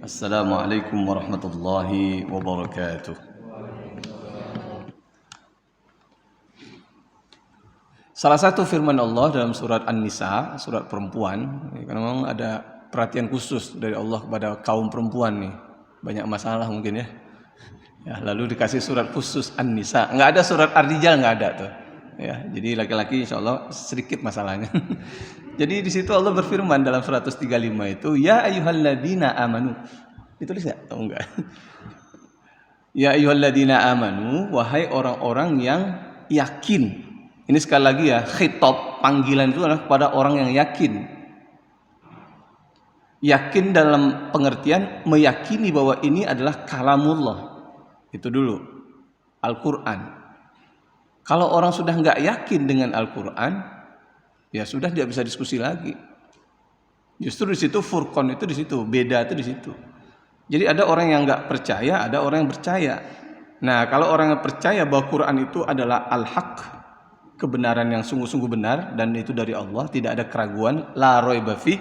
Assalamualaikum warahmatullahi wabarakatuh. Salah satu firman Allah dalam surat An-Nisa, surat perempuan, karena memang ada perhatian khusus dari Allah kepada kaum perempuan nih. Banyak masalah mungkin ya. Lalu dikasih surat khusus An-Nisa. Enggak ada surat Ar-Rijal, enggak ada tuh. Ya, jadi laki-laki insya Allah sedikit masalahnya. Jadi di situ Allah berfirman dalam 135 itu, ya ayyuhalladzina amanu. Ditulis enggak? Tahu enggak? Ya ayyuhalladzina amanu, wahai orang-orang yang yakin. Ini sekali lagi ya, khitab, panggilan itu adalah kepada orang yang yakin. Yakin dalam pengertian meyakini bahwa ini adalah kalamullah. Itu dulu, Al-Quran. Kalau orang sudah nggak yakin dengan Al-Quran, ya sudah tidak bisa diskusi lagi. Justru di situ furqan itu di situ, beda itu di situ. Jadi ada orang yang nggak percaya, ada orang yang percaya. Nah, kalau orang yang percaya bahwa Quran itu adalah al-haq, kebenaran yang sungguh-sungguh benar dan itu dari Allah, tidak ada keraguan, la raiba fi.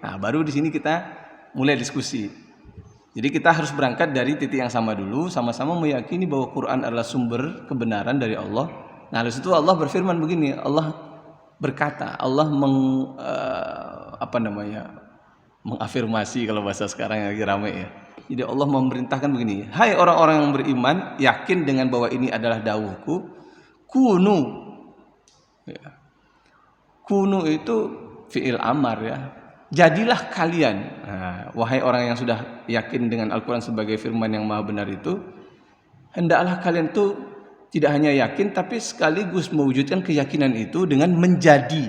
Nah, baru di sini kita mulai diskusi. Jadi kita harus berangkat dari titik yang sama dulu, sama-sama meyakini bahwa Quran adalah sumber kebenaran dari Allah. Nah, lalu itu Allah berfirman begini, Allah berkata, Allah mengafirmasi kalau bahasa sekarang yang lagi ramai ya. Jadi Allah memerintahkan begini, hai orang-orang yang beriman, yakin dengan bahwa ini adalah dawuhku, kunu. Ya. Kunu itu fi'il amar ya. Jadilah kalian, wahai orang yang sudah yakin dengan Al-Quran sebagai firman yang maha benar itu, hendaklah kalian itu tidak hanya yakin, tapi sekaligus mewujudkan keyakinan itu dengan menjadi.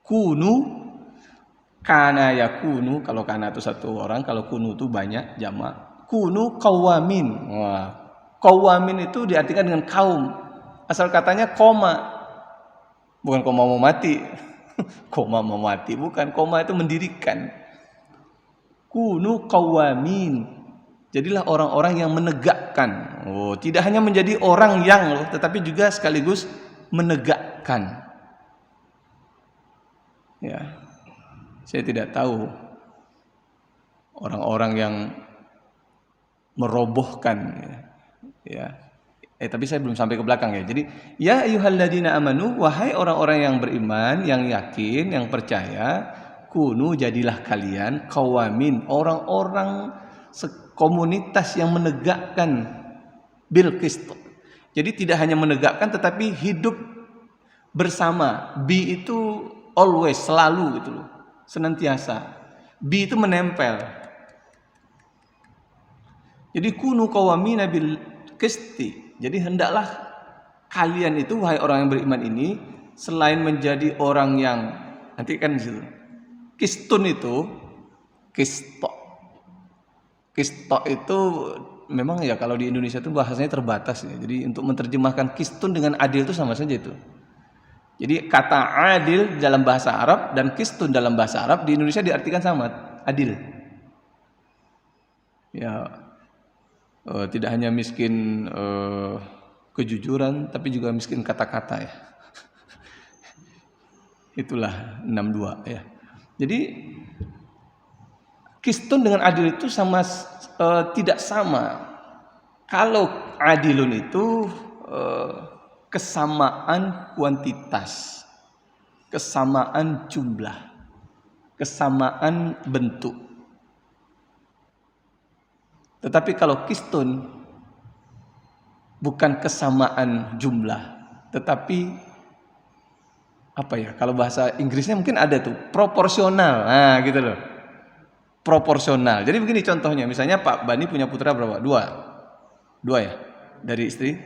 Kunu, kana yakunu, kalau kana itu satu orang, kalau kunu itu banyak, jamak. Kunu qawamin. Wah, qawamin itu diartikan dengan kaum. Asal katanya koma, bukan koma mau mati. Koma mau mati, bukan. Koma itu mendirikan. Kunu qawamin. Jadilah orang-orang yang menegakkan. Oh, tidak hanya menjadi orang yang loh, tetapi juga sekaligus menegakkan. Ya. Saya tidak tahu orang-orang yang merobohkan ya. Tapi saya belum sampai ke belakang ya. Jadi, ya ayyuhalladzina amanu, wahai orang-orang yang beriman, yang yakin, yang percaya, kunu jadilah kalian qawamin, orang-orang komunitas yang menegakkan bil qist. Jadi tidak hanya menegakkan tetapi hidup bersama. Bi itu always, selalu gitu loh. Senantiasa. Bi itu menempel. Jadi kunu qawamina bil qisti. Jadi hendaklah kalian itu wahai orang yang beriman ini selain menjadi orang yang nanti kan di situ. Qistun itu qistok. Qistok itu memang ya kalau di Indonesia itu bahasanya terbatas ya. Jadi untuk menerjemahkan qistun dengan adil itu sama saja itu. Jadi kata adil dalam bahasa Arab dan qistun dalam bahasa Arab di Indonesia diartikan sama, adil. Ya, tidak hanya miskin kejujuran, tapi juga miskin kata-kata ya. Itulah 62 ya. Jadi qistun dengan adil itu sama tidak sama. Kalau adilun itu kesamaan kuantitas, kesamaan jumlah, kesamaan bentuk. Tetapi kalau qistun bukan kesamaan jumlah, tetapi apa ya? Kalau bahasa Inggrisnya mungkin ada tuh, proporsional. Nah, gitu loh. Proporsional. Jadi begini contohnya, misalnya Pak Bani punya putra berapa? Dua ya? Dari istri?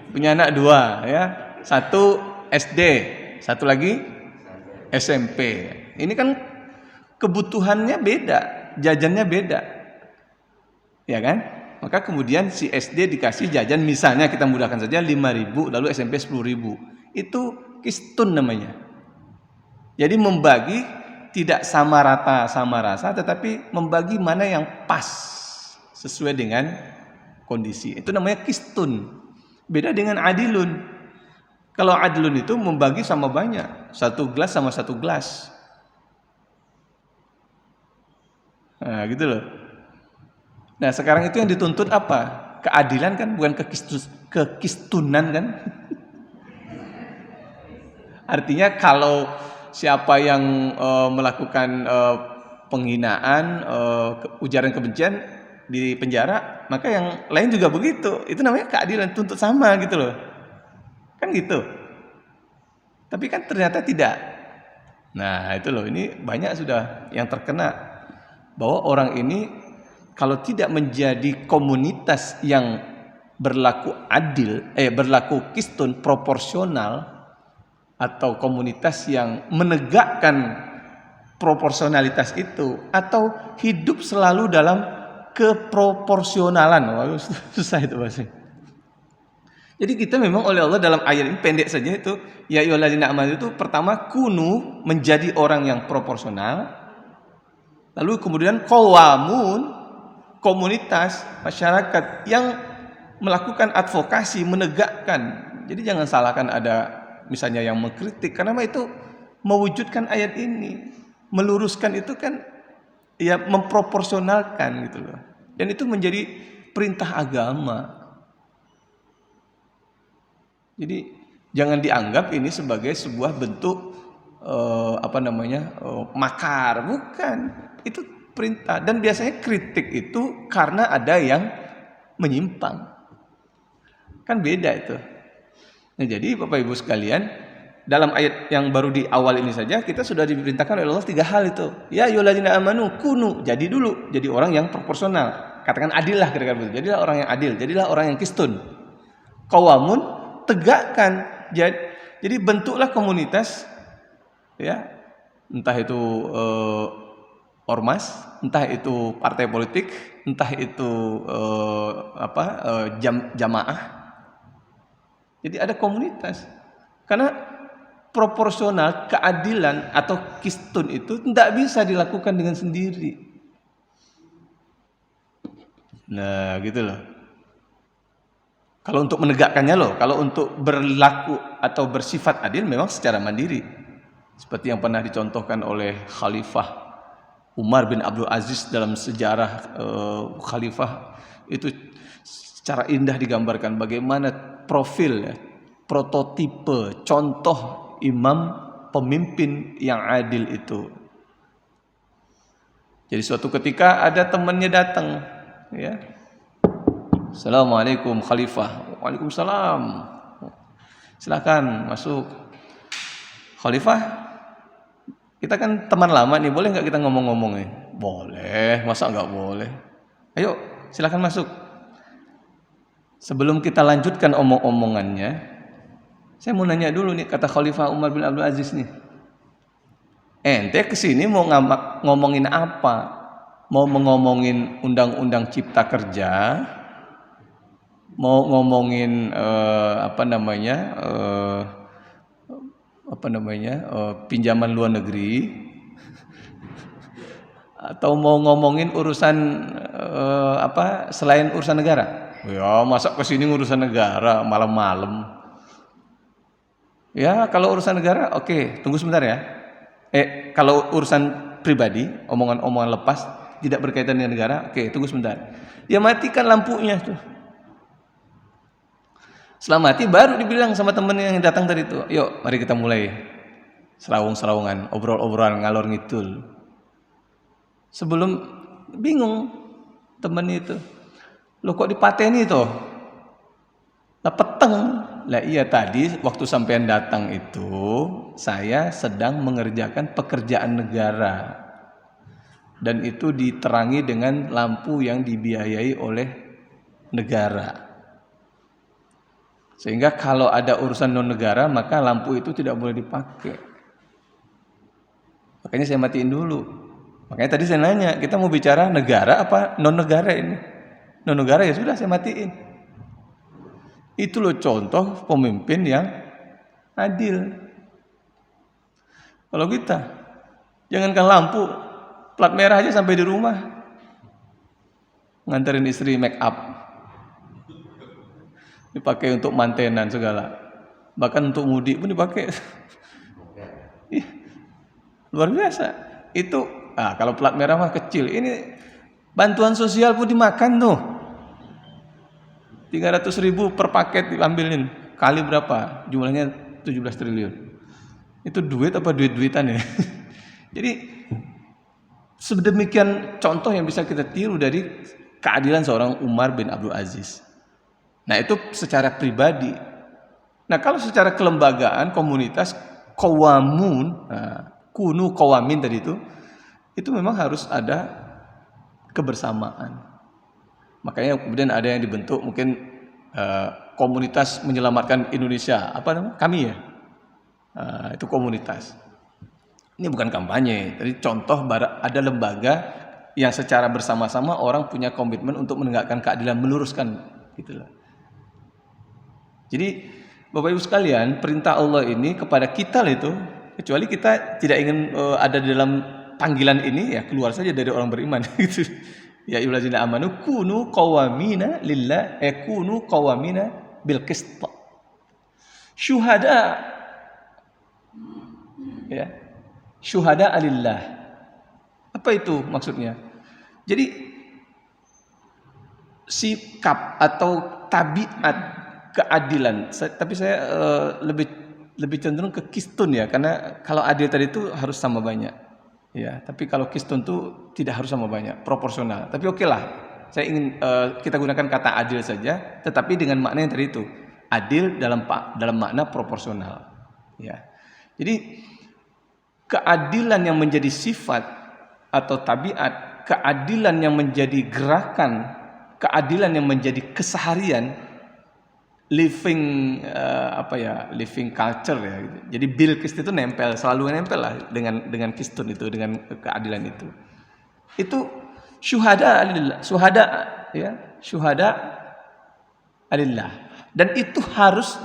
Punya anak 2 ya. 1 SD, 1 lagi SMP. Ini kan kebutuhannya beda, jajannya beda. Ya kan? Maka kemudian si SD dikasih jajan misalnya kita mudahkan saja 5.000, lalu SMP 10.000. Itu qistun namanya. Jadi membagi tidak sama rata sama rasa, tetapi membagi mana yang pas sesuai dengan kondisi. Itu namanya qistun. Beda dengan adilun. Kalau adlun itu membagi sama banyak, satu gelas sama satu gelas. Nah, gitu loh. Nah, sekarang itu yang dituntut apa? Keadilan kan, bukan kekistunan kan? Artinya kalau siapa yang melakukan penghinaan, ujaran kebencian di penjara, maka yang lain juga begitu. Itu namanya keadilan, tuntut sama gitu loh. Kan gitu. Tapi kan ternyata tidak. Nah, itu loh, ini banyak sudah yang terkena bahwa orang ini kalau tidak menjadi komunitas yang berlaku adil, berlaku kistun, proporsional, atau komunitas yang menegakkan proporsionalitas itu, atau hidup selalu dalam keproporsionalan. Wah, susah itu bahasanya. Jadi kita memang oleh Allah dalam ayat ini pendek saja itu, ya ayyuhalladzina amanu itu pertama kunu, menjadi orang yang proporsional. Lalu kemudian qawamun, komunitas masyarakat yang melakukan advokasi, menegakkan. Jadi jangan salahkan ada misalnya yang mengkritik, karena itu mewujudkan ayat ini, meluruskan itu kan ya memproporsionalkan gitu loh. Dan itu menjadi perintah agama. Jadi jangan dianggap ini sebagai sebuah bentuk makar, bukan. Itu perintah. Dan biasanya kritik itu karena ada yang menyimpang. Kan beda itu. Nah, jadi Bapak Ibu sekalian, dalam ayat yang baru di awal ini saja kita sudah diperintahkan oleh Allah 3 hal itu. Ya ayyuhalladzina amanu kunu, jadi dulu, jadi orang yang proporsional. Katakan adil lah kira-kira begitu. Jadilah orang yang adil, jadilah orang yang kistun. Qawamun, tegakkan. Jadi bentuklah komunitas, ya, entah itu ormas, entah itu partai politik, entah itu jamaah. Jadi ada komunitas. Karena proporsional, keadilan atau kistun itu tidak bisa dilakukan dengan sendiri. Nah, gitu loh. Kalau untuk menegakkannya loh, kalau untuk berlaku atau bersifat adil memang secara mandiri. Seperti yang pernah dicontohkan oleh Khalifah Umar bin Abdul Aziz dalam sejarah Khalifah, itu secara indah digambarkan bagaimana profil, ya, prototipe, contoh imam pemimpin yang adil itu. Jadi suatu ketika ada temannya datang, ya. Assalamualaikum Khalifah. Waalaikumsalam. Silakan masuk. Khalifah, kita kan teman lama nih, boleh nggak kita ngomong-ngomong nih? Boleh, masa nggak boleh? Ayo, silakan masuk. Sebelum kita lanjutkan omong-omongannya, saya mau nanya dulu nih, kata Khalifah Umar bin Abdul Aziz nih. Ente kesini mau ngomongin apa? Mau ngomongin undang-undang cipta kerja? Mau ngomongin pinjaman luar negeri, atau mau ngomongin urusan selain urusan negara? Ya, masa kesini urusan negara malam-malam? Ya, kalau urusan negara, oke, tunggu sebentar ya. Kalau urusan pribadi, omongan-omongan lepas tidak berkaitan dengan negara, oke, tunggu sebentar. Ya, matikan lampunya tuh. Setelah mati baru dibilang sama temen yang datang tadi itu, yuk mari kita mulai serawung-serawungan, obrol-obrolan ngalor ngidul. Sebelum bingung temen itu, lo kok dipateni toh? Lah peteng. Lah iya, tadi waktu sampean datang itu saya sedang mengerjakan pekerjaan negara. Dan itu diterangi dengan lampu yang dibiayai oleh negara. Sehingga kalau ada urusan non negara, maka lampu itu tidak boleh dipakai. Makanya saya matiin dulu. Makanya tadi saya nanya, kita mau bicara negara apa non negara ini? Non negara ya sudah, saya matiin. Itu loh contoh pemimpin yang adil. Kalau kita, jangankan lampu, plat merah aja sampai di rumah, nganterin istri make up, dipakai untuk mantenan segala. Bahkan untuk mudik pun dipakai. Ih, luar biasa. Itu kalau plat merah mah kecil. Ini bantuan sosial pun dimakan tuh. 300.000 per paket diambilin. Kali berapa? Jumlahnya 17 triliun. Itu duit apa duit-duitan ya? Jadi sedemikian contoh yang bisa kita tiru dari keadilan seorang Umar bin Abdul Aziz. Nah itu secara pribadi. Nah kalau secara kelembagaan, komunitas, qawamun, kunu qawamin tadi itu memang harus ada kebersamaan. Makanya kemudian ada yang dibentuk mungkin komunitas menyelamatkan Indonesia, apa namanya? Kami ya, itu komunitas. Ini bukan kampanye, jadi contoh ada lembaga yang secara bersama-sama orang punya komitmen untuk menegakkan keadilan, meluruskan, gitulah. Jadi Bapak Ibu sekalian, perintah Allah ini kepada kita itu, kecuali kita tidak ingin ada di dalam panggilan ini, ya keluar saja dari orang beriman. Gitu. Ya ayyuhallazina amanu kunu qawamina lillah, kunu qawamina bil qist. Syuhada, ya. Syuhada alillah. Apa itu maksudnya? Jadi sikap atau tabiat keadilan. Tapi saya lebih cenderung ke kistun ya, karena kalau adil tadi itu harus sama banyak. Ya, tapi kalau kistun itu tidak harus sama banyak, proporsional. Tapi oke lah, saya ingin kita gunakan kata adil saja, tetapi dengan makna yang tadi itu, adil dalam makna proporsional. Ya, jadi keadilan yang menjadi sifat atau tabiat, keadilan yang menjadi gerakan, keadilan yang menjadi keseharian, living living culture ya. Gitu. Jadi Bilqis itu selalu nempel lah dengan kistun itu, dengan keadilan itu. Itu syuhada alillah, syuhada alillah. Dan itu harus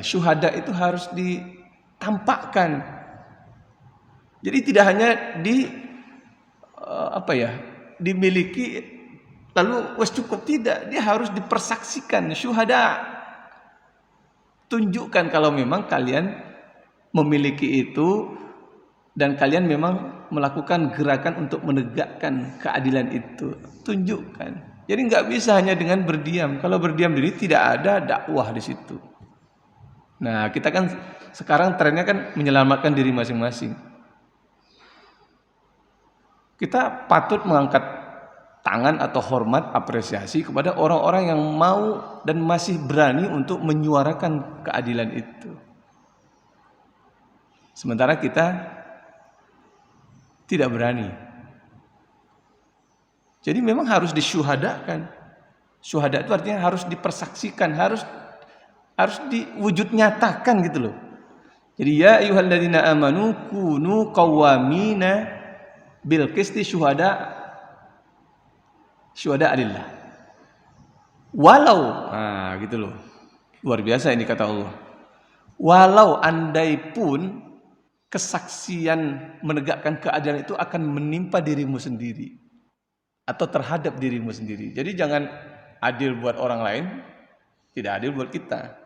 syuhada itu harus ditampakkan. Jadi tidak hanya dimiliki lalu wes cukup, tidak, dia harus dipersaksikan. Syuhada, tunjukkan kalau memang kalian memiliki itu dan kalian memang melakukan gerakan untuk menegakkan keadilan itu. Tunjukkan. Jadi nggak bisa hanya dengan berdiam. Kalau berdiam diri tidak ada dakwah di situ. Nah, kita kan sekarang trennya kan menyelamatkan diri masing-masing. Kita patut mengangkat tangan atau hormat, apresiasi kepada orang-orang yang mau dan masih berani untuk menyuarakan keadilan itu. Sementara kita tidak berani. Jadi memang harus disyuhadakan. Syuhada itu artinya harus dipersaksikan, harus diwujud nyatakan gitu loh. Jadi ya ayyuhalladzina amanu kunu qawwamina bil qisti syuhada alillah. Walau, gitu loh. Luar biasa ini kata Allah. Walau andai pun kesaksian menegakkan keadilan itu akan menimpa dirimu sendiri atau terhadap dirimu sendiri. Jadi jangan adil buat orang lain, tidak adil buat kita.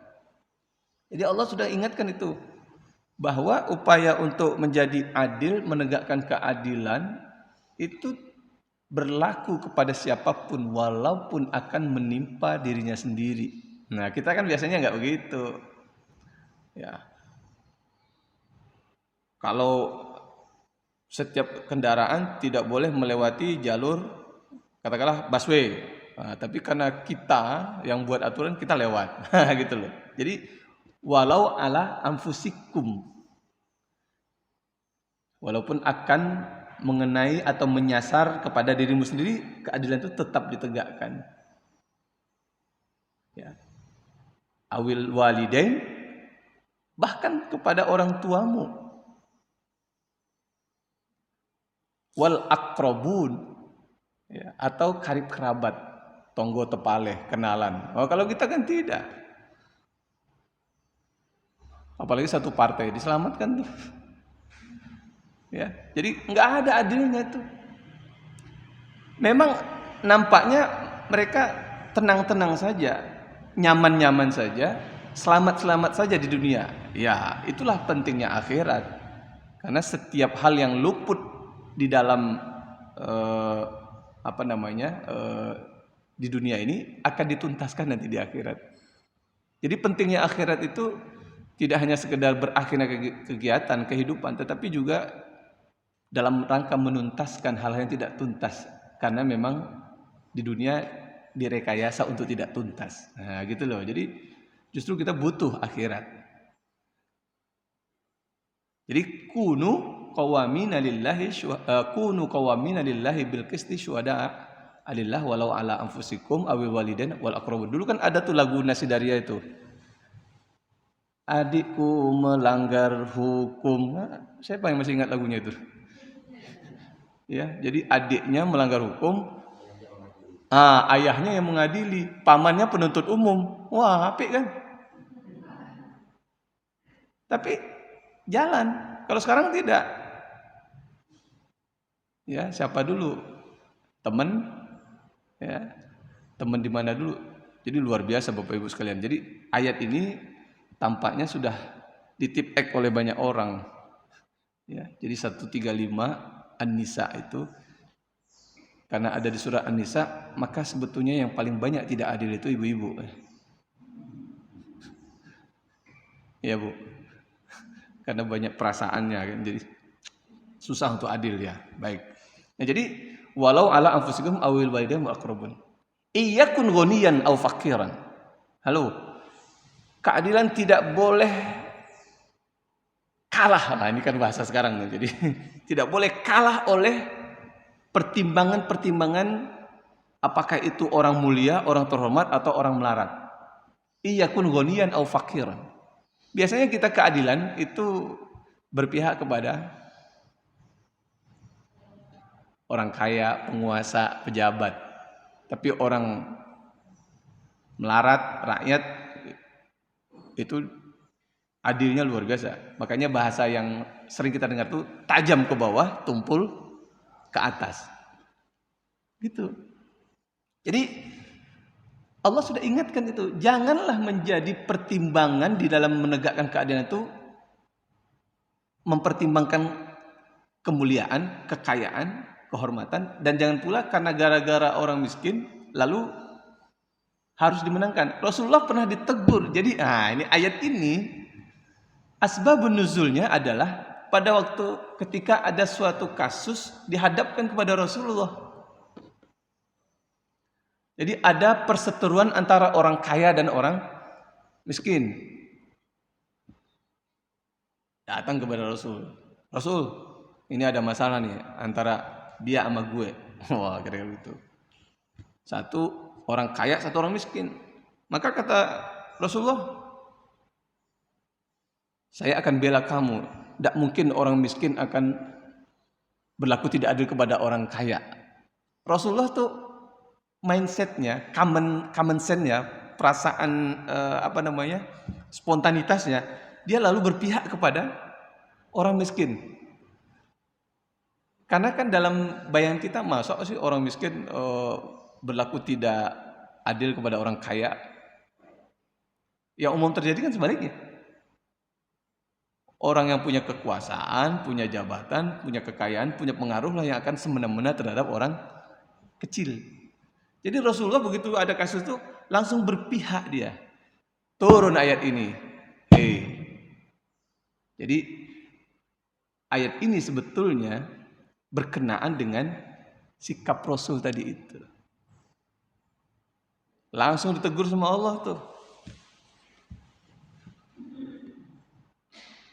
Jadi Allah sudah ingatkan itu, bahwa upaya untuk menjadi adil, menegakkan keadilan itu berlaku kepada siapapun walaupun akan menimpa dirinya sendiri. Nah, kita kan biasanya nggak begitu. Ya. Kalau setiap kendaraan tidak boleh melewati jalur katakanlah busway. Nah, tapi karena kita yang buat aturan kita lewat. Gitu loh. Jadi walau ala anfusikum, walaupun akan mengenai atau menyasar kepada dirimu sendiri, keadilan itu tetap ditegakkan. Ya. Awil walidain, bahkan kepada orang tuamu, wal aqrabun, ya, atau karib kerabat, tonggo tepaleh, kenalan. Kalau kita kan tidak. Apalagi satu partai diselamatkan tuh. Ya, jadi nggak ada adilnya tuh. Memang nampaknya mereka tenang-tenang saja. nyaman-nyaman saja, selamat-selamat saja di dunia. Ya, itulah pentingnya akhirat. Karena setiap hal yang luput di dalam di dunia ini akan dituntaskan nanti di akhirat. Jadi pentingnya akhirat itu tidak hanya sekedar berakhirnya kegiatan kehidupan, tetapi juga dalam rangka menuntaskan hal-hal yang tidak tuntas, karena memang di dunia direkayasa untuk tidak tuntas. Nah, gitu loh. Jadi justru kita butuh akhirat. Jadi kunu qawamina lillahi bil qisti syuhada alillah walau ala anfusikum awil walidain wal aqrabun. Dulu kan ada tuh lagu Nasidaria itu. Adikku melanggar hukum. Nah, siapa yang masih ingat lagunya itu? Ya, jadi adiknya melanggar hukum. Ayahnya yang mengadili, pamannya penuntut umum. Wah, apik kan? Tapi jalan. Kalau sekarang tidak. Ya, siapa dulu? Teman, ya, teman di mana dulu? Jadi luar biasa Bapak Ibu sekalian. Jadi ayat ini tampaknya sudah ditipek oleh banyak orang. Ya, jadi 135 An-Nisa itu, karena ada di surah An-Nisa, maka sebetulnya yang paling banyak tidak adil itu ibu-ibu. Ya Bu, karena banyak perasaannya kan, jadi susah untuk adil ya. Baik. Nah, jadi walau ala anfusikum awil walidain wa aqrabun. Iyakun ghaniyan aw faqiran. Halo. Keadilan tidak boleh kalah. Nah, ini kan bahasa sekarang nih. Jadi tidak boleh kalah oleh pertimbangan-pertimbangan, apakah itu orang mulia, orang terhormat atau orang melarat. Iyakun ghaniyan aw faqiran. Biasanya kita keadilan itu berpihak kepada orang kaya, penguasa, pejabat. Tapi orang melarat, rakyat itu adilnya luar biasa. Makanya bahasa yang sering kita dengar tuh tajam ke bawah, tumpul ke atas. Gitu. Jadi Allah sudah ingatkan itu. Janganlah menjadi pertimbangan di dalam menegakkan keadilan itu mempertimbangkan kemuliaan, kekayaan, kehormatan, dan jangan pula karena gara-gara orang miskin lalu harus dimenangkan. Rasulullah pernah ditegur. Jadi ini ayat ini asbabun nuzulnya adalah pada waktu ketika ada suatu kasus dihadapkan kepada Rasulullah. Jadi ada perseteruan antara orang kaya dan orang miskin. Datang kepada Rasul. Rasul, ini ada masalah nih antara dia sama gue. Wah, kira-kira gitu. Satu orang kaya, satu orang miskin. Maka kata Rasulullah, saya akan bela kamu. Tidak mungkin orang miskin akan berlaku tidak adil kepada orang kaya. Rasulullah tuh mindsetnya, common sense-nya, perasaan spontanitasnya, dia lalu berpihak kepada orang miskin. Karena kan dalam bayangan kita, masa sih orang miskin berlaku tidak adil kepada orang kaya? Yang umum terjadi kan sebaliknya. Orang yang punya kekuasaan, punya jabatan, punya kekayaan, punya pengaruh lah yang akan semena-mena terhadap orang kecil. Jadi Rasulullah begitu ada kasus itu langsung berpihak dia. Turun ayat ini. Jadi ayat ini sebetulnya berkenaan dengan sikap Rasul tadi itu. Langsung ditegur sama Allah tuh.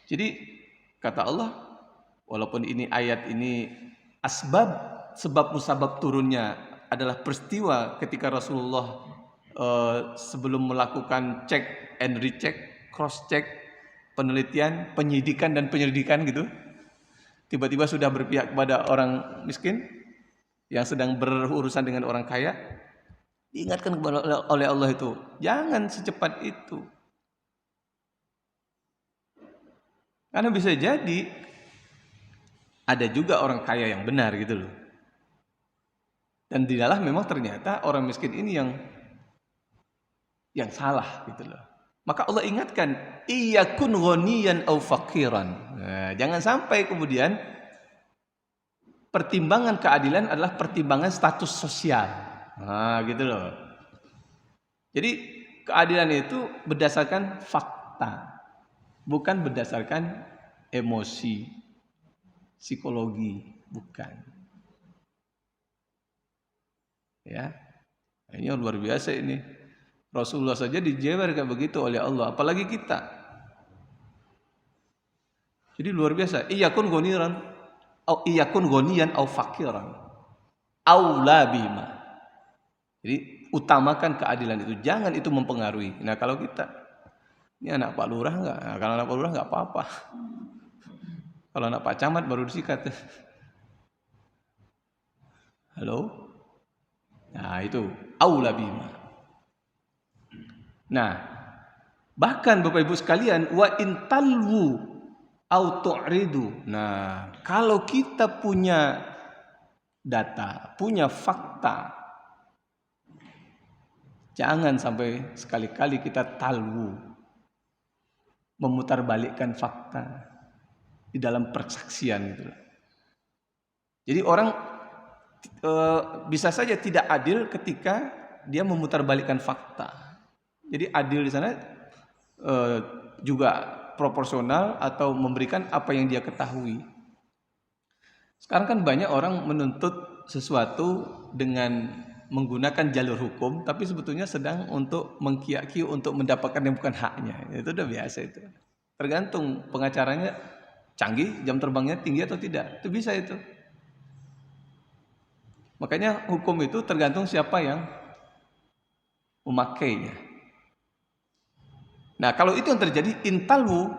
Jadi kata Allah, walaupun ini ayat ini sebab musabab turunnya adalah peristiwa ketika Rasulullah sebelum melakukan check and recheck, cross check, penelitian, penyidikan dan penyelidikan gitu, tiba-tiba sudah berpihak kepada orang miskin yang sedang berurusan dengan orang kaya. Diingatkan oleh Allah itu, jangan secepat itu. Karena bisa jadi ada juga orang kaya yang benar gitu loh. Dan di dalam memang ternyata orang miskin ini yang yang salah gitu loh. Maka Allah ingatkan, iyakun ghaniyan aw faqiran. Nah, jangan sampai kemudian pertimbangan keadilan adalah pertimbangan status sosial. Nah, gitu loh. Jadi keadilan itu berdasarkan fakta, bukan berdasarkan emosi, psikologi, bukan. Ya, ini luar biasa ini. Rasulullah saja dijewer kayak begitu oleh Allah, apalagi kita. Jadi luar biasa. Iyakun ghaniran, au iyakun ghaniyan au faqiran, au la bima. Jadi utamakan keadilan itu, jangan itu mempengaruhi. Nah kalau kita, ini anak Pak Lurah enggak? Nah, kalau anak Pak Lurah enggak apa-apa. Kalau anak Pak Camat baru disikat. Halo? Nah itu aula bima. Nah, bahkan Bapak Ibu sekalian, wa intalwu au tu'ridu. Nah, kalau kita punya data, punya fakta, jangan sampai sekali-kali kita talwu, memutarbalikkan fakta di dalam persaksian itu. Jadi orang bisa saja tidak adil ketika dia memutarbalikkan fakta. Jadi adil di sana juga proporsional atau memberikan apa yang dia ketahui. Sekarang kan banyak orang menuntut sesuatu dengan menggunakan jalur hukum, tapi sebetulnya sedang untuk mengkiak-kiu untuk mendapatkan yang bukan haknya. Itu udah biasa itu. Tergantung pengacaranya canggih, jam terbangnya tinggi atau tidak. Itu bisa itu. Makanya hukum itu tergantung siapa yang memakainya. Nah, kalau itu yang terjadi intalwu,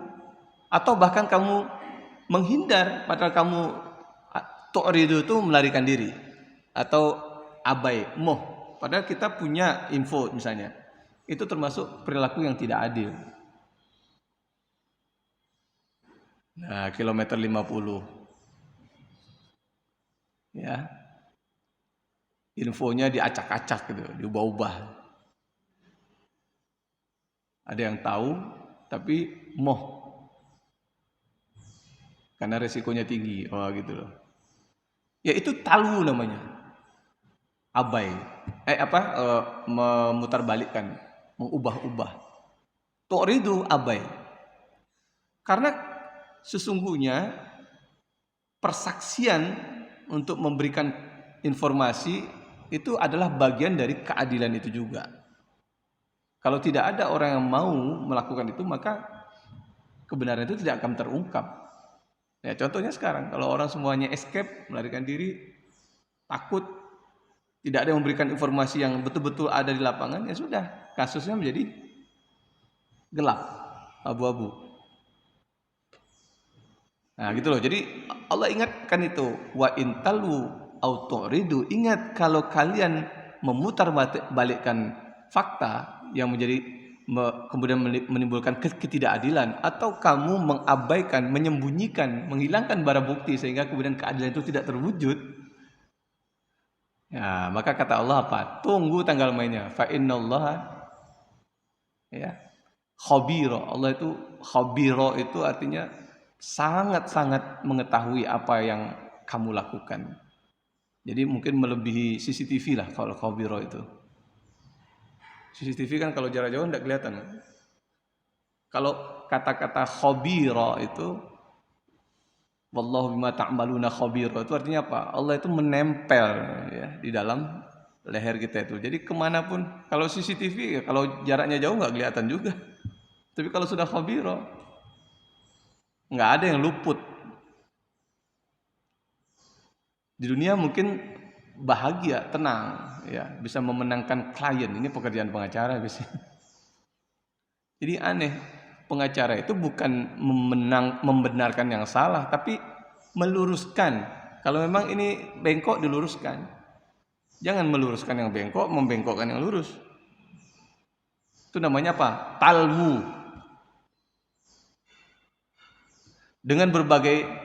atau bahkan kamu menghindar padahal kamu tu'ridu itu melarikan diri atau abai, moh, padahal kita punya info misalnya. Itu termasuk perilaku yang tidak adil. Nah, kilometer 50. Ya. Infonya diacak-acak gitu, diubah-ubah. Ada yang tahu tapi moh. Karena resikonya tinggi, gitu loh. Ya itu talwu namanya. Abai. Memutarbalikkan, mengubah-ubah. Tu'ridu abai. Karena sesungguhnya persaksian untuk memberikan informasi itu adalah bagian dari keadilan itu juga. Kalau tidak ada orang yang mau melakukan itu, maka kebenaran itu tidak akan terungkap. Ya, contohnya sekarang, kalau orang semuanya escape, melarikan diri, takut, tidak ada yang memberikan informasi yang betul-betul ada di lapangan, ya sudah, kasusnya menjadi gelap, abu-abu. Nah, gitu loh. Jadi Allah ingatkan itu, wa intalu au tu'ridu. Ingat kalau kalian memutar balikkan fakta yang menjadi kemudian menimbulkan ketidakadilan, atau kamu mengabaikan, menyembunyikan, menghilangkan barang bukti sehingga kemudian keadilan itu tidak terwujud, ya maka kata Allah apa? Tunggu tanggal mainnya. Fa innallaha ya khabira. Allah itu khabira, itu artinya sangat-sangat mengetahui apa yang kamu lakukan. Jadi mungkin melebihi CCTV lah kalau khabira itu. CCTV kan kalau jarak jauh tidak kelihatan. Kalau kata-kata khabira itu, wallahu bima ta'maluna khabira, itu artinya apa? Allah itu menempel ya di dalam leher kita itu. Jadi kemanapun, kalau CCTV ya kalau jaraknya jauh nggak kelihatan juga. Tapi kalau sudah khabira, nggak ada yang luput. Di dunia mungkin bahagia, tenang, ya bisa memenangkan klien. Ini pekerjaan pengacara biasanya. Jadi aneh, pengacara itu bukan membenarkan yang salah, tapi meluruskan. Kalau memang ini bengkok, diluruskan. Jangan meluruskan yang bengkok, membengkokkan yang lurus. Itu namanya apa? Talwu. Dengan berbagai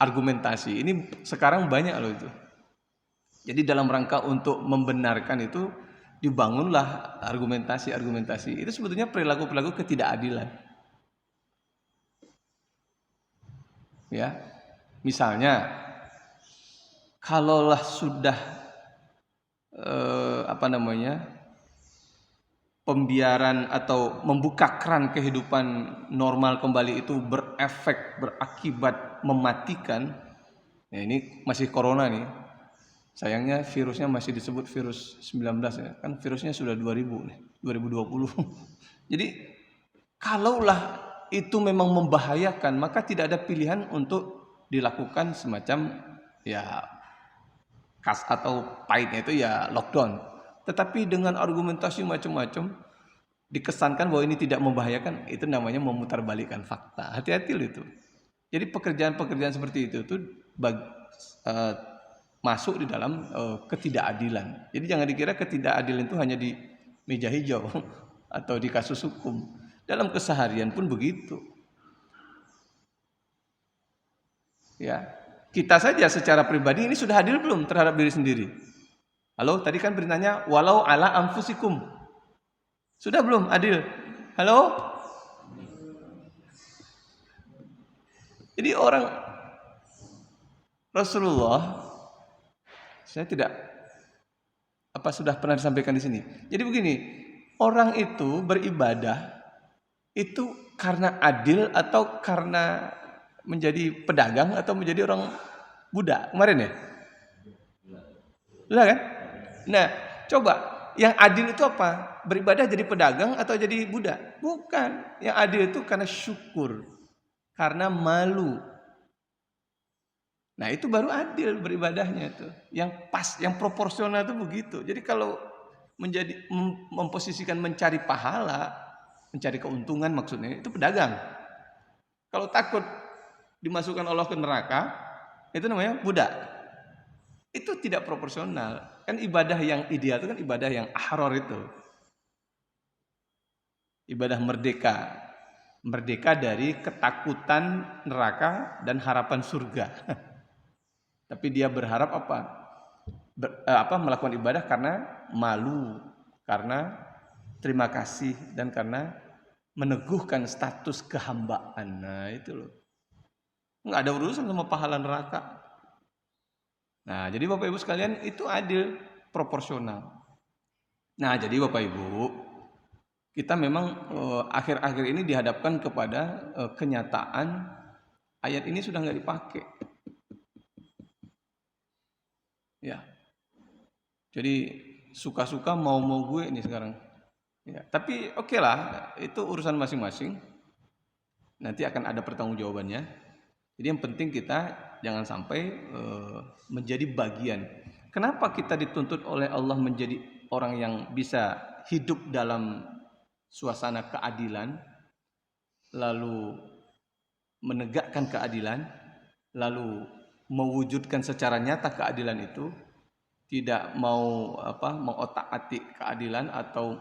argumentasi. Ini sekarang banyak loh itu. Jadi dalam rangka untuk membenarkan itu, dibangunlah argumentasi. Itu sebetulnya perilaku-perilaku ketidakadilan. Ya. Misalnya kalaulah sudah pembiaran atau membuka keran kehidupan normal kembali itu berakibat mematikan. Ya, ini masih corona nih. Sayangnya virusnya masih disebut virus 19 ya. Kan virusnya sudah 2000 nih, 2020. Jadi kalaulah itu memang membahayakan, maka tidak ada pilihan untuk dilakukan semacam ya kas atau pahitnya itu ya lockdown. Tetapi dengan argumentasi macam-macam dikesankan bahwa ini tidak membahayakan, itu namanya memutarbalikkan fakta. Hati-hati loh itu. Jadi pekerjaan-pekerjaan seperti itu tuh masuk di dalam ketidakadilan. Jadi jangan dikira ketidakadilan itu hanya di meja hijau atau di kasus hukum. Dalam keseharian pun begitu. Ya, kita saja secara pribadi ini sudah adil belum terhadap diri sendiri? Halo, tadi kan beritanya walau ala anfusikum. Sudah belum adil? Halo? Jadi orang Rasulullah, saya tidak sudah pernah disampaikan di sini. Jadi begini, orang itu beribadah itu karena adil atau karena menjadi pedagang atau menjadi orang budak kemarin ya? Lah kan? Nah, coba yang adil itu apa? Beribadah jadi pedagang atau jadi budak? Bukan. Yang adil itu karena syukur, karena malu. Nah, itu baru adil beribadahnya itu. Yang pas, yang proporsional itu begitu. Jadi kalau memposisikan mencari pahala, mencari keuntungan maksudnya, itu pedagang. Kalau takut dimasukkan Allah ke neraka, itu namanya budak. Itu tidak proporsional. Kan ibadah yang ideal itu kan ibadah yang ahrar itu. Ibadah merdeka. Merdeka dari ketakutan neraka dan harapan surga. Tapi dia berharap melakukan ibadah karena malu, karena terima kasih, dan karena meneguhkan status kehambaan. Nah itu loh. Nggak ada urusan sama pahala neraka. Nah jadi Bapak Ibu sekalian itu adil, proporsional. Nah jadi Bapak Ibu, kita memang akhir-akhir ini dihadapkan kepada kenyataan ayat ini sudah nggak dipakai. Ya, jadi suka-suka mau gue ini sekarang. Ya, tapi oke lah, itu urusan masing-masing. Nanti akan ada pertanggungjawabannya. Jadi yang penting kita jangan sampai menjadi bagian. Kenapa kita dituntut oleh Allah menjadi orang yang bisa hidup dalam suasana keadilan, lalu menegakkan keadilan, lalu mewujudkan secara nyata keadilan itu, tidak mau mengotak-atik keadilan atau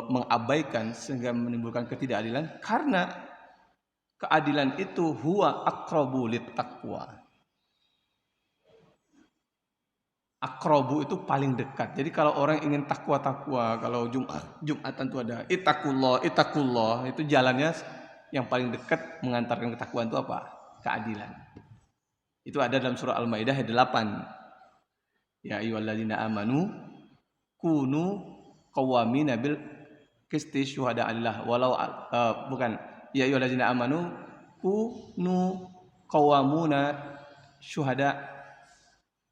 mengabaikan sehingga menimbulkan ketidakadilan, karena keadilan itu huwa aqrabu littaqwa. Aqrabu itu paling dekat. Jadi kalau orang ingin takwa, kalau Jumatan itu ada ittaqullah, itu jalannya yang paling dekat mengantarkan ketakwaan itu apa? Keadilan. Itu ada dalam surah Al-Maidah ayat 8. Ya ayyuhalladzina amanu kunu qawwamina bil qisti syuhada'a lillah walau bukan ya ayyuhalladzina amanu kunu qawwamuna syuhada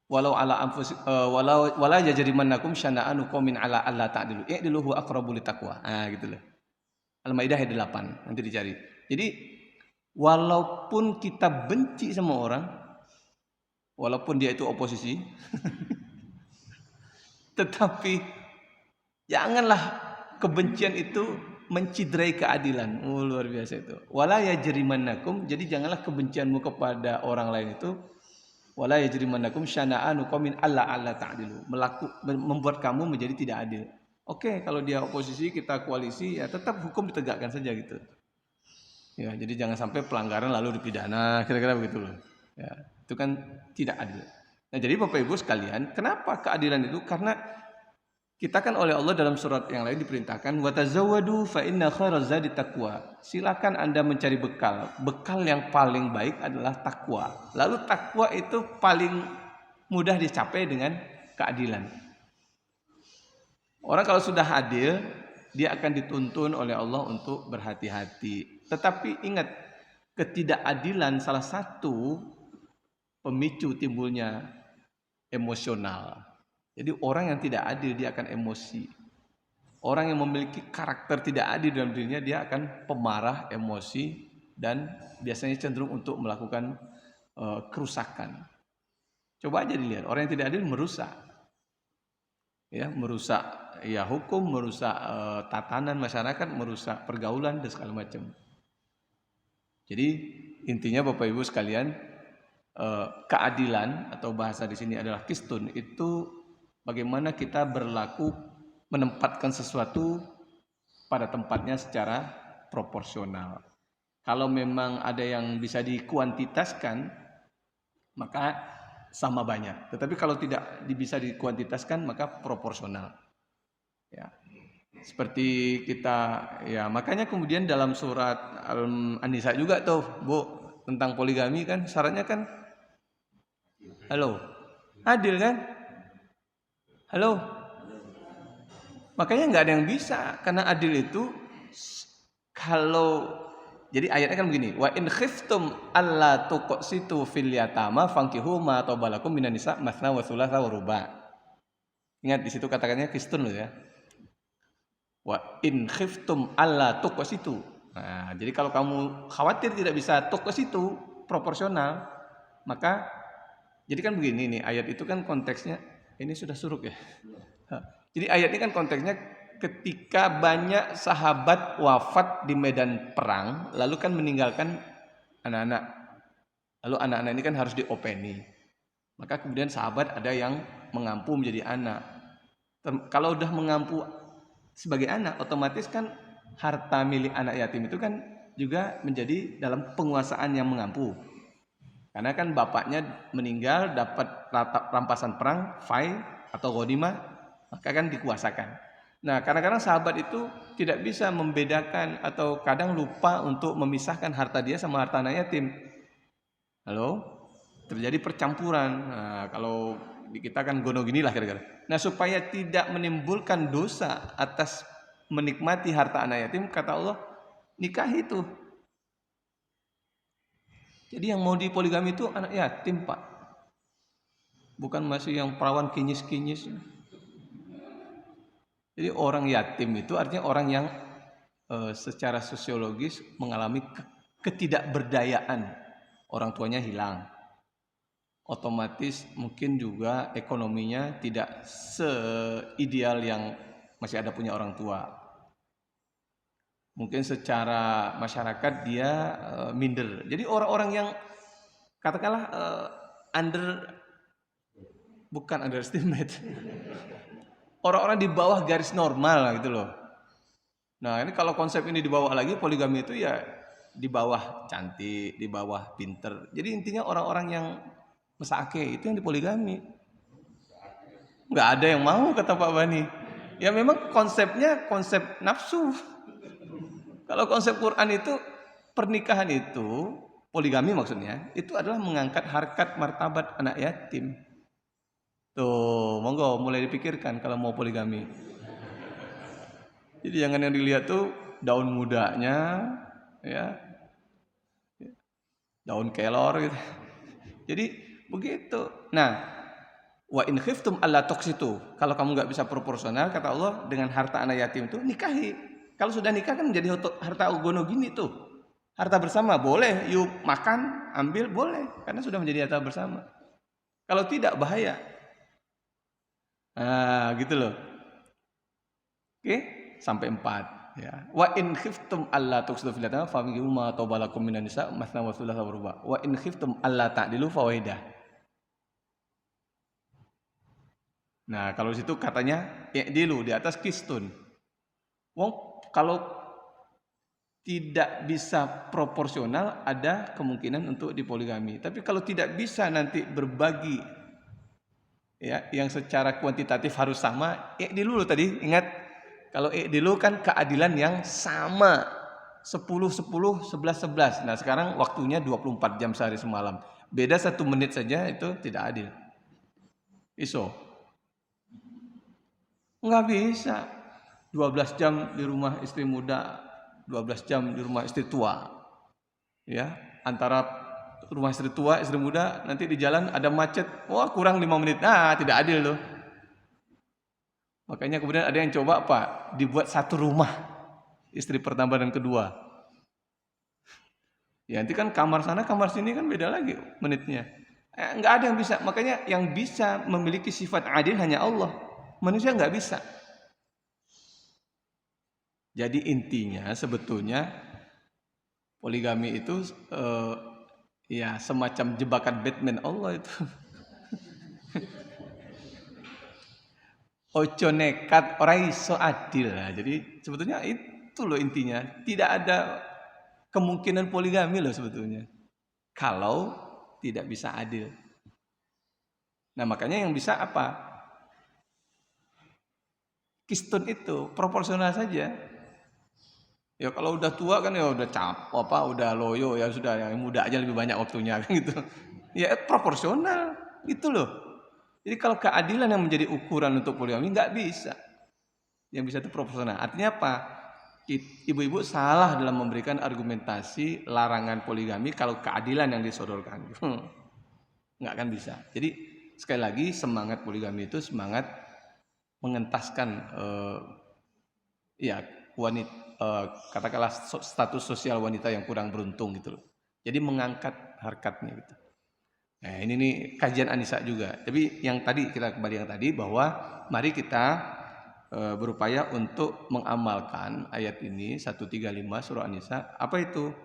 walau ala anfus wala yajrimannakum syana'anu qaumin ala alla ta'dilu i'dilu huwa aqrabu littaqwa. Gitu loh. Al-Maidah ayat 8, nanti dicari. Jadi walaupun kita benci sama orang, walaupun dia itu oposisi, tetapi janganlah kebencian itu menciderai keadilan. Luar biasa itu. Wala yajrimannakum, jadi janganlah kebencianmu kepada orang lain itu wala yajrimannakum syana'anu qaumin alla ta'dilu, membuat kamu menjadi tidak adil. Oke, kalau dia oposisi, kita koalisi, ya tetap hukum ditegakkan saja gitu. Ya, jadi jangan sampai pelanggaran lalu dipidana, kira-kira begitu loh. Ya, itu kan tidak adil. Nah, jadi Bapak Ibu sekalian, kenapa keadilan itu? Karena Kita kan oleh Allah dalam surat yang lain diperintahkan watazawwadu fa inna khairaz zadi taqwa. Silakan Anda mencari bekal. Bekal yang paling baik adalah takwa. Lalu takwa itu paling mudah dicapai dengan keadilan. Orang kalau sudah adil, dia akan dituntun oleh Allah untuk berhati-hati. Tetapi ingat, ketidakadilan salah satu pemicu timbulnya emosional. Jadi orang yang tidak adil dia akan emosi. Orang yang memiliki karakter tidak adil dalam dirinya dia akan pemarah, emosi, dan biasanya cenderung untuk melakukan kerusakan. Coba aja dilihat, orang yang tidak adil merusak. Ya, merusak ya hukum, merusak tatanan masyarakat, merusak pergaulan dan segala macam. Jadi intinya Bapak Ibu sekalian, keadilan atau bahasa di sini adalah qistun, itu bagaimana kita berlaku menempatkan sesuatu pada tempatnya secara proporsional. Kalau memang ada yang bisa dikuantitaskan, maka sama banyak. Tetapi kalau tidak bisa dikuantitaskan, maka proporsional. Ya. Seperti kita, ya makanya kemudian dalam surat An-Nisa juga tuh, Bu, tentang poligami kan syaratnya kan, halo, adil kan? Halo. Makanya nggak ada yang bisa karena adil itu kalau jadi ayatnya kan begini, wa in khiftum alla tuqsitu fil yatama fankihu ma tabalakum minan nisa matsna wa thulatsa wa ruba. Ingat di situ katakannya qistun loh ya. Wa in khiftum alla tuqsitu. Nah, jadi kalau kamu khawatir tidak bisa tuqsitu proporsional, maka jadi kan begini nih, ayat itu kan konteksnya ini sudah suruk ya. Jadi ayat ini kan konteksnya ketika banyak sahabat wafat di medan perang, lalu kan meninggalkan anak-anak. Lalu anak-anak ini kan harus diopeni. Maka kemudian sahabat ada yang mengampu menjadi anak. Kalau udah mengampu sebagai anak, otomatis kan harta milik anak yatim itu kan juga menjadi dalam penguasaan yang mengampu. Karena kan bapaknya meninggal dapat rampasan perang, fai atau ghanimah, maka kan dikuasakan. Nah, kadang-kadang sahabat itu tidak bisa membedakan atau kadang lupa untuk memisahkan harta dia sama harta anak yatim. Halo? Terjadi percampuran. Nah, kalau di kita kan gono gini lah kira-kira. Nah, supaya tidak menimbulkan dosa atas menikmati harta anak yatim, kata Allah, nikahi itu. Jadi yang mau dipoligami itu anak yatim, Pak. Bukan masih yang perawan kinyis-kinyis. Jadi orang yatim itu artinya orang yang secara sosiologis mengalami ketidakberdayaan. Orang tuanya hilang. Otomatis mungkin juga ekonominya tidak seideal yang masih ada punya orang tua. Mungkin secara masyarakat dia minder. Jadi orang-orang yang katakanlah bukan underestimate. Orang-orang di bawah garis normal gitu loh. Nah, ini kalau konsep ini dibawa lagi, poligami itu ya di bawah cantik, di bawah pinter. Jadi intinya orang-orang yang mesake itu yang dipoligami. Nggak ada yang mau kata Pak Bani. Ya memang konsepnya konsep nafsu. Kalau konsep Quran itu pernikahan itu, poligami maksudnya, itu adalah mengangkat harkat martabat anak yatim. Tuh, monggo mulai dipikirkan kalau mau poligami. Jadi jangan yang dilihat tuh daun mudanya, ya, daun kelor gitu. Jadi begitu. Nah, wa in khiftum alla tuqsitu. Kalau kamu nggak bisa proporsional, kata Allah, dengan harta anak yatim itu nikahi. Kalau sudah nikah kan menjadi harta ugono gini tuh. Harta bersama boleh, yuk makan, ambil boleh, karena sudah menjadi harta bersama. Kalau tidak bahaya. Nah, gitu loh. Oke, sampai 4 ya. Wa in khiftum alla tuqsitu fil yatama faminghu ma tabalakum minan nisa matsna wa thulatsa wa ruba. Wa in khiftum alla ta'dilu fawaidah. Nah, kalau di situ katanya i'dilu di atas qistun. Wong kalau tidak bisa proporsional ada kemungkinan untuk dipoligami. Tapi kalau tidak bisa nanti berbagi Ya, yang secara kuantitatif harus sama. Dulu tadi ingat, kalau dulu kan keadilan yang sama, 10-10, 11-11. Nah sekarang waktunya 24 jam sehari semalam, beda 1 menit saja itu tidak adil. Iso nggak bisa 12 jam di rumah istri muda, 12 jam di rumah istri tua. Ya, antara rumah istri tua, istri muda, nanti di jalan ada macet, wah kurang 5 menit. Nah, tidak adil loh. Makanya kemudian ada yang coba apa? Dibuat satu rumah, istri pertama dan kedua. Ya nanti kan kamar sana, kamar sini kan beda lagi menitnya. Nggak ada yang bisa. Makanya yang bisa memiliki sifat adil hanya Allah. Manusia nggak bisa. Jadi intinya sebetulnya poligami itu ya semacam jebakan Batman Allah itu. Ojo nekat orang iso adil. Nah, jadi sebetulnya itu loh intinya. Tidak ada kemungkinan poligami loh sebetulnya. Kalau tidak bisa adil. Nah makanya yang bisa apa? Kistun itu proporsional saja. Ya kalau udah tua kan ya udah udah loyo ya sudah, yang muda aja lebih banyak waktunya kan gitu. Ya proporsional itu loh. Jadi kalau keadilan yang menjadi ukuran untuk poligami nggak bisa. Yang bisa itu proporsional. Artinya apa? Ibu-ibu salah dalam memberikan argumentasi larangan poligami kalau keadilan yang disodorkan. Nggak akan bisa. Jadi sekali lagi semangat poligami itu semangat mengentaskan ya wanita, katakanlah status sosial wanita yang kurang beruntung gitu loh. Jadi mengangkat harkatnya gitu. Nah ini nih kajian Anisa juga. Tapi yang tadi kita kembali yang tadi bahwa mari kita berupaya untuk mengamalkan ayat ini 135 surah An-Nisa. Apa itu?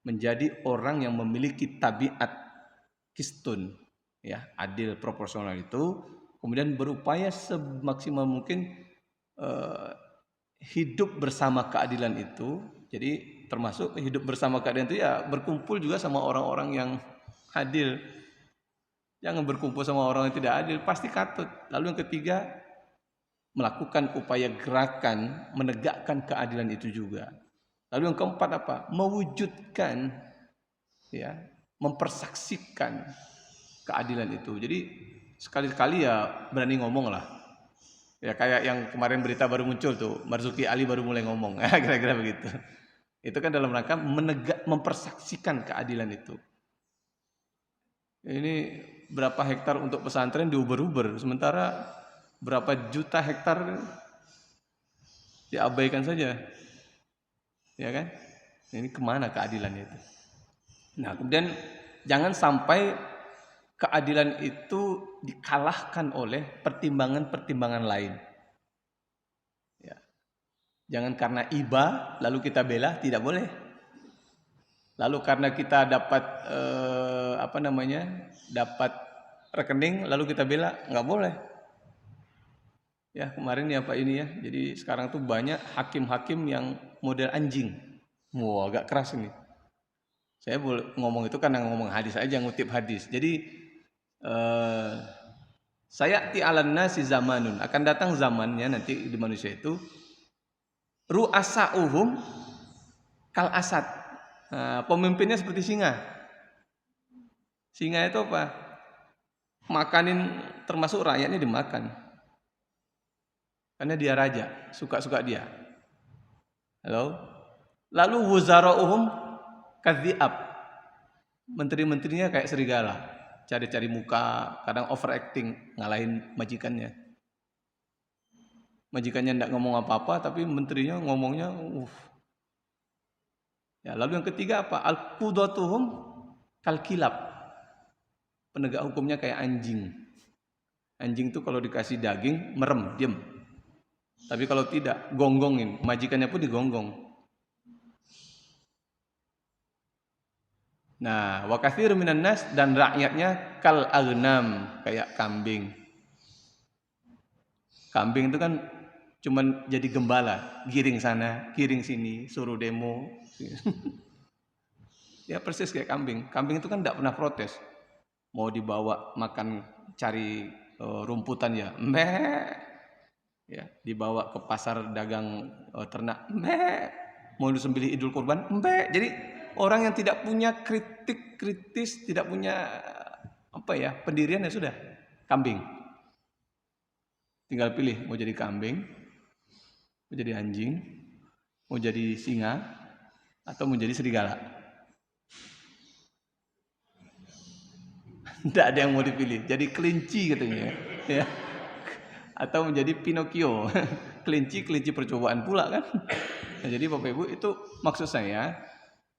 Menjadi orang yang memiliki tabiat kistun, ya, adil proporsional itu, kemudian berupaya semaksimal mungkin hidup bersama keadilan itu. Jadi termasuk hidup bersama keadilan itu ya berkumpul juga sama orang-orang yang adil. Jangan berkumpul sama orang yang tidak adil, pasti katut. Lalu yang ketiga, melakukan upaya gerakan menegakkan keadilan itu juga. Lalu yang keempat apa? Mewujudkan, ya, mempersaksikan keadilan itu. Jadi sekali-sekali ya berani ngomong lah. Ya kayak yang kemarin berita baru muncul tuh, Marzuki Ali baru mulai ngomong. Kira-kira begitu. Itu kan dalam rangka mempersaksikan keadilan itu. Ini berapa hektar untuk pesantren diuber-uber, sementara berapa juta hektar diabaikan saja, ya kan? Ini kemana keadilannya itu? Nah, kemudian jangan sampai keadilan itu dikalahkan oleh pertimbangan-pertimbangan lain. Ya. Jangan karena iba lalu kita bela, tidak boleh. Lalu karena kita dapat dapat rekening lalu kita bela, nggak boleh. Ya kemarin ya Pak ini ya, jadi sekarang tuh banyak hakim-hakim yang model anjing. Wah agak keras ini. Saya boleh ngomong itu karena ngomong hadis aja, ngutip hadis. Jadi saya alan nasi zamanun, akan datang zamannya nanti di manusia itu ru'asa'uhum kal asad. Nah, pemimpinnya seperti singa. Singa itu apa? Makanin, termasuk rakyatnya dimakan. Karena dia raja, suka-suka dia. Halo? Lalu wuzara'uhum kadhi'ab. Menteri-menterinya kayak serigala, cari-cari muka, kadang overacting, ngalahin majikannya. Majikannya enggak ngomong apa-apa, tapi menterinya ngomongnya Ya, lalu yang ketiga apa? Al-qudatuhum kalkilab. Penegak hukumnya kayak anjing. Anjing tuh kalau dikasih daging merem, diam. Tapi kalau tidak, gonggongin. Majikannya pun digonggong. Nah, wa katsirun minan nas, dan rakyatnya kal aghnam, kayak kambing. Kambing itu kan cuman jadi gembala, giring sana, giring sini, suruh demo. Ya persis kayak kambing. Kambing itu kan tidak pernah protes. Mau dibawa makan, cari rumputan ya, meh. Ya, dibawa ke pasar dagang ternak, meh. Mau disembelih Idul Kurban, meh. Jadi orang yang tidak punya kritis, tidak punya pendirian ya sudah, kambing. Tinggal pilih mau jadi kambing, mau jadi anjing, mau jadi singa, atau mau jadi serigala. Tidak ada yang mau dipilih. Jadi kelinci katanya, ya. Atau menjadi Pinocchio. Kelinci percobaan pula kan. Nah, jadi Bapak Ibu itu maksud saya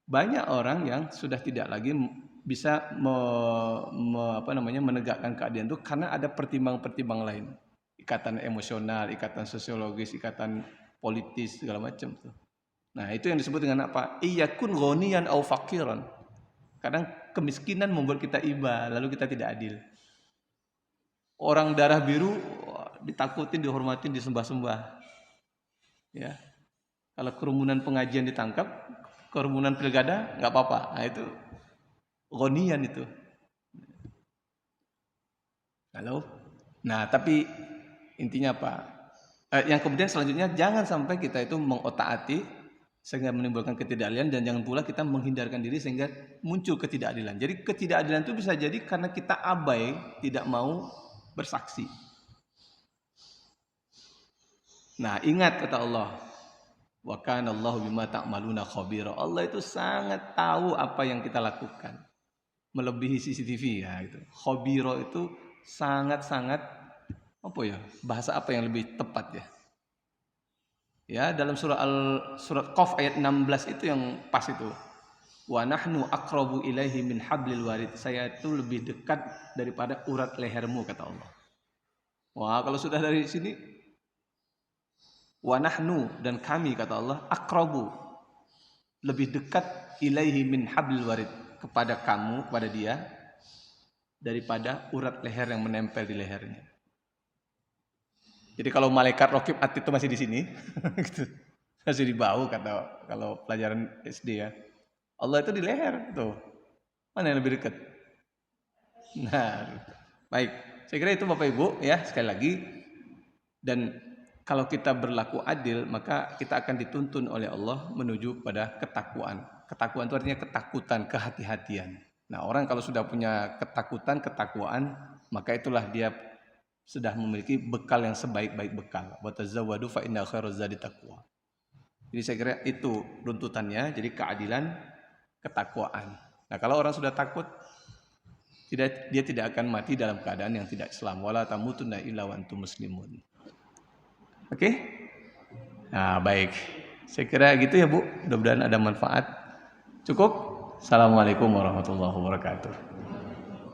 banyak orang yang sudah tidak lagi bisa menegakkan keadilan itu karena ada pertimbangan-pertimbangan lain. Ikatan emosional, ikatan sosiologis, ikatan politis segala macam tuh. Nah, itu yang disebut dengan apa? Iyakun ghaniyan au faqiran. Kadang kemiskinan membuat kita iba, lalu kita tidak adil. Orang darah biru ditakutin, dihormatin, disembah-sembah. Ya. Kalau kerumunan pengajian ditangkap, kerumunan pilkada nggak apa-apa. Nah, itu ghaniyan itu. Halo. Nah, tapi intinya apa? Yang kemudian selanjutnya jangan sampai kita itu mengotak-atik sehingga menimbulkan ketidakadilan, dan jangan pula kita menghindarkan diri sehingga muncul ketidakadilan. Jadi ketidakadilan itu bisa jadi karena kita abai, tidak mau bersaksi. Nah, ingat kata Allah, wa kana Allahu bima ta'maluna khabira. Allah itu sangat tahu apa yang kita lakukan. Melebihi CCTV ya gitu. Khabira itu sangat-sangat bahasa apa yang lebih tepat ya? Ya, dalam surat Qaf ayat 16 itu yang pas itu. Wa nahnu aqrabu ilaihi min hablil warid. Saya itu lebih dekat daripada urat lehermu kata Allah. Wah, kalau sudah dari sini wa nahnu dan kami kata Allah aqrabu lebih dekat ilaihi min hablil warid kepada kamu, kepada dia daripada urat leher yang menempel di lehernya. Jadi kalau malaikat Raqib Atid itu masih di sini, gitu. Masih di bahu kata kalau pelajaran SD ya. Allah itu di leher tuh. Mana yang lebih dekat? Nah, baik. Saya kira itu Bapak Ibu ya, sekali lagi. Dan kalau kita berlaku adil, maka kita akan dituntun oleh Allah menuju pada ketakwaan. Ketakwaan itu artinya ketakutan, kehati-hatian. Nah, orang kalau sudah punya ketakutan, ketakwaan, maka itulah dia sudah memiliki bekal yang sebaik-baik bekal. Wa tazawwadu fa inna khairaz zadi taqwa. Jadi saya kira itu runtutannya, jadi keadilan, ketakwaan. Nah, kalau orang sudah takut, dia tidak akan mati dalam keadaan yang tidak Islam. Wala tamutunna illa wa antum muslimun. Oke? Nah, baik. Saya kira gitu ya, Bu. Mudah-mudahan ada manfaat. Cukup? Assalamualaikum warahmatullahi wabarakatuh.